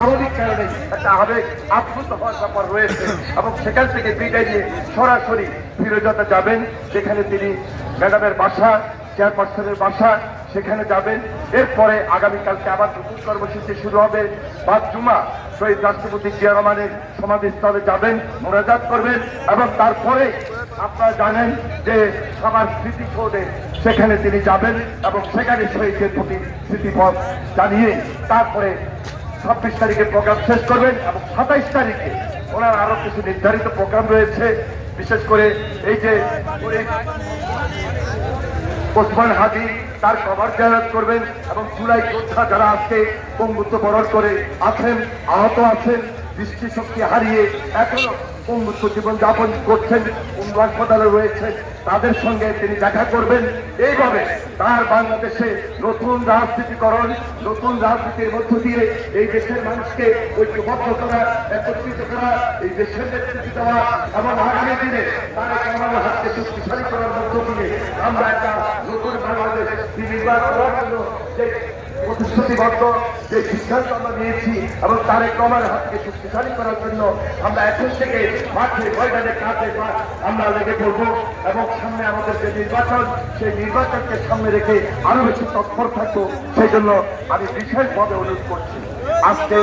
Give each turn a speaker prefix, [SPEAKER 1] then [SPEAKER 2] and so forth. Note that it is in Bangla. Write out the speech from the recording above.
[SPEAKER 1] স্বাভাবিক কারণে একটা আবেগ আপ্লুত হওয়ার ব্যাপার রয়েছে এবং সেখান থেকে বিদায় নিয়ে সরাসরি ফিরোজাতে যাবেন। সেখানে তিনি ম্যাডামের বাসা, চেয়ারপারসনের বাসা, সেখানে যাবেন। এরপরে আগামীকালকে আবার নতুন কর্মসূচি শুরু হবে। বাদ জুমা শহীদ রাষ্ট্রপতি জিয়া রহমানের সমাধিস্থলে যাবেন, মোনাজাত করবেন এবং তারপরে আপনারা জানেন যে সবার স্মৃতিসৌধে সেখানে তিনি যাবেন এবং সেখানে শহীদদের প্রতি স্মৃতিপথ জানিয়ে তারপরে 26 তারিখে প্রোগ্রাম শেষ করবেন এবং 27 তারিখে ওনার আরো কিছু নির্ধারিত প্রোগ্রাম রয়েছে। বিশেষ করে এই যে ওসমান হাজি তার কভার জায়াত করবেন এবং জুলাই যোদ্ধা যারা আজকে বঙ্গুত্ব বরণ করে আছেন, আহত আছেন, দৃষ্টিশক্তি হারিয়ে এখনো বঙ্গুত্ব জীবন যাপন করছেন, হাসপাতালে রয়েছেন, তাদের সঙ্গে তিনি দেখা করবেন। এইভাবে তার বাংলাদেশে নতুন রাজনীতিকরণ, নতুন রাজনীতির মধ্য দিয়ে এই দেশের মানুষকে ঐক্যবদ্ধ করা, একত্রিত করা, এই দেশের নেতৃত্ব দেওয়া এবং আগামী দিনে তার কমানোর হাতকে শক্তিশালী করার মধ্য দিয়ে আমরা একটা নতুন বাংলাদেশ নির্মাণ করার জন্য যে প্রতিশ্রুতিবদ্ধ যে সিদ্ধান্ত আমরা নিয়েছি এবং তারেক রহমানের হাতকে শক্তিশালী করার জন্য আমরা এখন থেকে মাঠে ময়দানে কাজে আমরা লেগে পড়বো এবং সামনে আমাদের যে নির্বাচন, সেই নির্বাচনকে সামনে রেখে আরো বেশি তৎপর থাকবো। সেই জন্য আমি বিশেষভাবে অনুরোধ করছি আজকে